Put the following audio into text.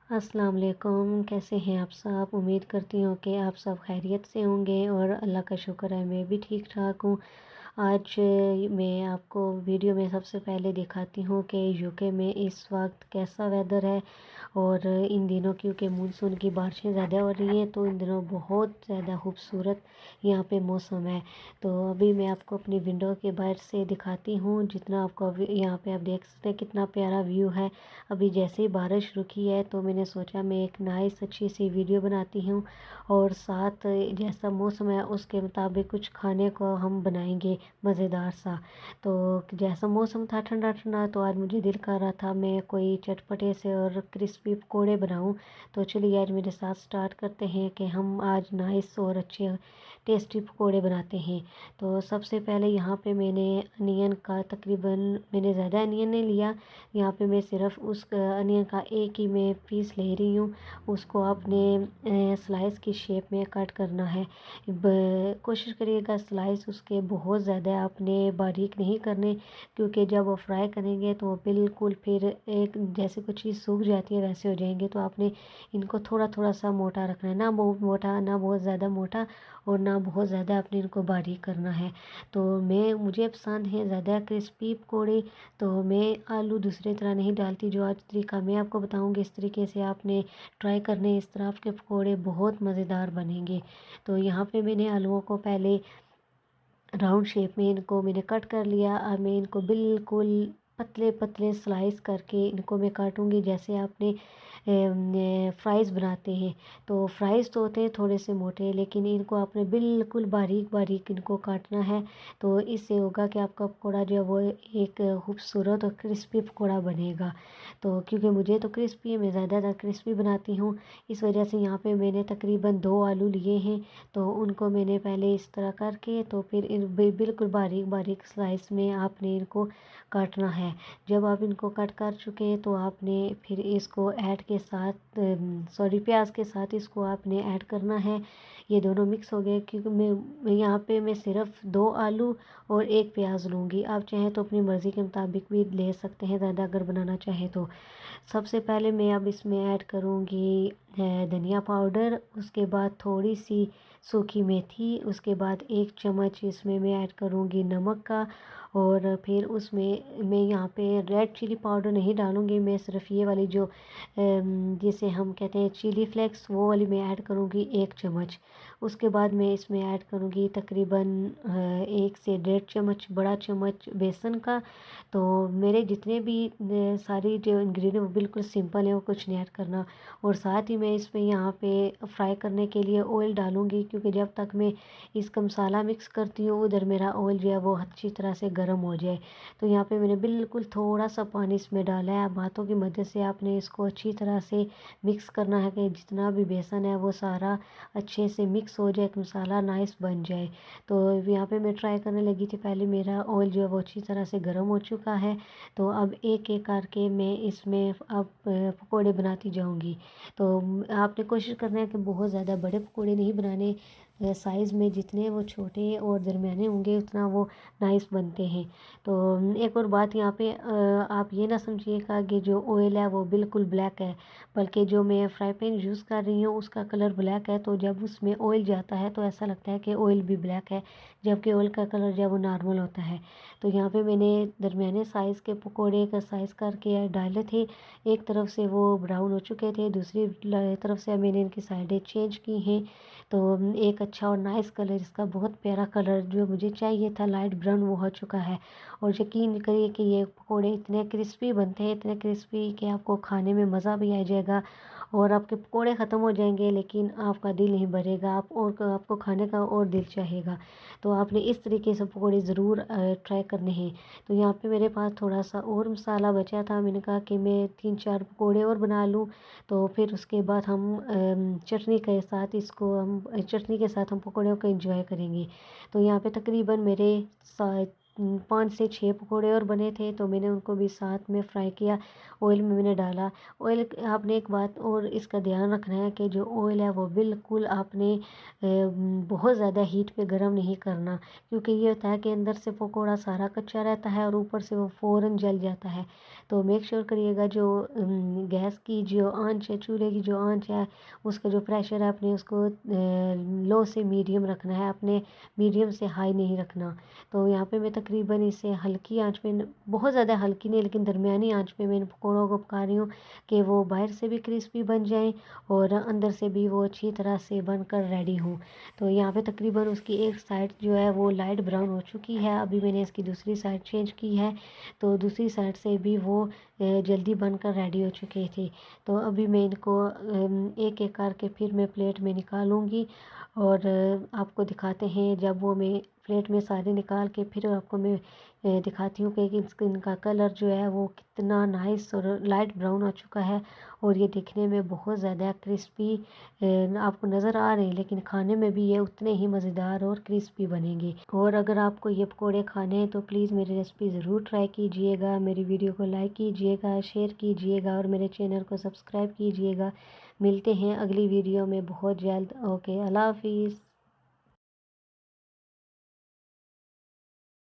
अस्सलाम वालेकुम। कैसे हैं आप सब? उम्मीद करती हूँ कि आप सब खैरियत से होंगे और अल्लाह का शुक्र है मैं भी ठीक ठाक हूँ। आज मैं आपको वीडियो में सबसे पहले दिखाती हूँ कि यूके में इस वक्त कैसा वेदर है। और इन दिनों क्योंकि मानसून की बारिशें ज़्यादा हो रही हैं तो इन दिनों बहुत ज़्यादा खूबसूरत यहाँ पे मौसम है। तो अभी मैं आपको अपनी विंडो के बाहर से दिखाती हूँ, जितना आपको यहाँ पे आप देख सकते हैं कितना प्यारा व्यू है। अभी जैसे ही बारिश रुकी है तो मैंने सोचा मैं एक नाइस अच्छी सी वीडियो बनाती हूँ और साथ जैसा मौसम है उसके मुताबिक कुछ खाने को हम बनाएंगे मज़ेदार सा। तो जैसा मौसम था ठंडा ठंडा, तो आज मुझे दिल कर रहा था मैं कोई चटपटे से और क्रिस्पी पकौड़े बनाऊं। तो चलिए आज मेरे साथ स्टार्ट करते हैं कि हम आज नाइस और अच्छे टेस्टी पकौड़े बनाते हैं। तो सबसे पहले यहाँ पे मैंने अनियन का तकरीबन, मैंने ज़्यादा अनियन नहीं लिया, यहाँ पे मैं सिर्फ उस अनियन का एक ही मैं पीस ले रही हूँ। उसको आपने स्लाइस की शेप में कट करना है। कोशिश करिएगा स्लाइस उसके बहुत ज़्यादा आपने बारीक नहीं करने, क्योंकि जब वो फ्राई करेंगे तो बिल्कुल फिर एक जैसे कुछ चीज़ सूख जाती है वैसे हो जाएंगे। तो आपने इनको थोड़ा थोड़ा सा मोटा रखना है, ना बहुत मोटा ना बहुत ज़्यादा मोटा और ना बहुत ज़्यादा आपने इनको बारीक करना है। तो मुझे पसंद है ज़्यादा क्रिस्पी पकौड़े, तो मैं आलू दूसरी तरह नहीं डालती। जो आज तरीका मैं आपको बताऊंगी इस तरीके से आपने ट्राई करने, इस तरह आपके पकौड़े बहुत मज़ेदार बनेंगे। तो यहाँ पे मैंने आलूओं को पहले राउंड शेप में इनको मैंने कट कर लिया। अब मैं इनको बिल्कुल पतले पतले स्लाइस करके इनको मैं काटूंगी, जैसे आपने फ्राइज़ बनाते हैं। तो फ्राइज़ तो होते हैं थोड़े से मोटे, लेकिन इनको आपने बिल्कुल बारीक बारीक इनको काटना है। तो इससे होगा कि आपका पकौड़ा जो है वो एक खूबसूरत और क्रिस्पी पकौड़ा बनेगा। तो क्योंकि मुझे तो क्रिस्पी है, मैं ज़्यादातर क्रिस्पी बनाती हूँ, इस वजह से यहाँ पे मैंने तकरीबन 2 आलू लिए हैं। तो उनको मैंने पहले इस तरह करके तो फिर बिल्कुल बारीक बारीक स्लाइस में आपने इनको काटना है। जब आप इनको कट कर चुके हैं तो आपने फिर इसको ऐड के साथ प्याज के साथ इसको आपने ऐड करना है। ये दोनों मिक्स हो गए, क्योंकि मैं यहाँ पे मैं सिर्फ 2 आलू और 1 प्याज लूँगी। आप चाहें तो अपनी मर्ज़ी के मुताबिक भी ले सकते हैं, ज़्यादा अगर बनाना चाहे तो। सबसे पहले मैं अब इसमें ऐड करूँगी धनिया पाउडर, उसके बाद थोड़ी सी सूखी मेथी, उसके बाद 1 चम्मच इसमें मैं ऐड करूँगी नमक का। और फिर उसमें मैं यहाँ पे रेड चिली पाउडर नहीं डालूँगी, मैं सिर्फ ये वाली जो जिसे हम कहते हैं चिली फ्लेक्स, वो वाली मैं ऐड करूँगी 1 चम्मच। उसके बाद मैं इसमें ऐड करूँगी तकरीबन 1 से 1.5 चम्मच बड़ा चम्मच बेसन का। तो मेरे जितने भी सारी जो इंग्रेडिएंट वो बिल्कुल सिंपल है, वो कुछ नहीं ऐड करना। और साथ ही मैं इसमें यहाँ पे फ्राई करने के लिए ऑयल डालूँगी, क्योंकि जब तक मैं इसका मसाला मिक्स करती हूँ उधर मेरा ऑयल जो है वो अच्छी तरह से गर्म हो जाए। तो यहाँ पे मैंने बिल्कुल थोड़ा सा पानी इसमें डाला है। अब हाथों की मदद से आपने इसको अच्छी तरह से मिक्स करना है कि जितना भी बेसन है वो सारा अच्छे से मिक्स हो जाए, मसाला नाइस बन जाए। तो यहाँ पे मैं ट्राई करने लगी थी, पहले मेरा ऑयल जो है वो अच्छी तरह से गर्म हो चुका है। तो अब एक एक करके मैं इसमें अब पकौड़े बनाती जाऊँगी। तो आपने कोशिश करना है कि बहुत ज़्यादा बड़े पकौड़े नहीं बनाने, साइज़ में जितने वो छोटे और दरमियाने होंगे उतना वो नाइस बनते हैं। तो एक और बात यहाँ पे आप ये ना समझिएगा कि जो ऑयल है वो बिल्कुल ब्लैक है, बल्कि जो मैं फ्राई पैन यूज़ कर रही हूँ उसका कलर ब्लैक है। तो जब उसमें ऑयल जाता है तो ऐसा लगता है कि ऑयल भी ब्लैक है, जबकि ऑयल का कलर जो है वो नॉर्मल होता है। तो यहाँ पे मैंने दरमियाने साइज़ के पकौड़े का साइज़ करके डाले थे। एक तरफ से वो ब्राउन हो चुके थे, दूसरी तरफ से मैंने इनकी साइडें चेंज की हैं। तो एक अच्छा और नाइस कलर, इसका बहुत प्यारा कलर जो मुझे चाहिए था लाइट ब्राउन, वो हो चुका है। और यकीन करिए कि ये पकोड़े इतने क्रिस्पी बनते हैं, इतने क्रिस्पी कि आपको खाने में मज़ा भी आ जाएगा। और आपके पकोड़े ख़त्म हो जाएंगे लेकिन आपका दिल नहीं भरेगा, आपको खाने का और दिल चाहेगा। तो आपने इस तरीके से पकोड़े ज़रूर ट्राई करने हैं। तो यहाँ पे मेरे पास थोड़ा सा और मसाला बचा था, मैंने कहा कि मैं 3-4 पकोड़े और बना लूँ। तो फिर उसके बाद हम चटनी के साथ इसको हम चटनी के साथ हम पकौड़ों को एंजॉय करेंगे। तो यहाँ पे तकरीबन मेरे 5 से 6 पकोड़े और बने थे, तो मैंने उनको भी साथ में फ्राई किया, ऑयल में मैंने डाला। ऑयल आपने एक बात और इसका ध्यान रखना है कि जो ऑयल है वो बिल्कुल आपने बहुत ज़्यादा हीट पे गर्म नहीं करना, क्योंकि ये होता है कि अंदर से पकोड़ा सारा कच्चा रहता है और ऊपर से वो फ़ौरन जल जाता है। तो मेक श्योर करिएगा जो गैस की जो आंच है, चूल्हे की जो आंच है, उसका जो प्रेशर है आपने उसको लो से मीडियम रखना है, आपने मीडियम से हाई नहीं रखना। तो यहाँ पे मैं तकरीबन इसे हल्की आंच पे, बहुत ज़्यादा हल्की नहीं लेकिन दरमियानी आंच पे मैं इन पकौड़ों को पका रही हूँ कि वो बाहर से भी क्रिस्पी बन जाएं और अंदर से भी वो अच्छी तरह से बनकर रेडी हो। तो यहाँ पे तकरीबन उसकी एक साइड जो है वो लाइट ब्राउन हो चुकी है, अभी मैंने इसकी दूसरी साइड चेंज की है, तो दूसरी साइड से भी वो जल्दी बनकर रेडी हो चुके थे। तो अभी मैं इनको एक एक करके फिर मैं प्लेट में निकालूंगी और आपको दिखाते हैं। जब वो मैं प्लेट में सारे निकाल के फिर आपको मैं दिखाती हूँ कि इनका कलर जो है वो कितना नाइस और लाइट ब्राउन हो चुका है और ये दिखने में बहुत ज़्यादा क्रिस्पी आपको नज़र आ रहे हैं, लेकिन खाने में भी ये उतने ही मज़ेदार और क्रिस्पी बनेंगे। और अगर आपको ये पकोड़े खाने हैं तो प्लीज़ मेरी रेसिपी ज़रूर ट्राई कीजिएगा, मेरी वीडियो को लाइक कीजिएगा, शेयर कीजिएगा और मेरे चैनल को सब्सक्राइब कीजिएगा। मिलते हैं अगली वीडियो में बहुत जल्द। ओके, अल्लाह हाफिज़।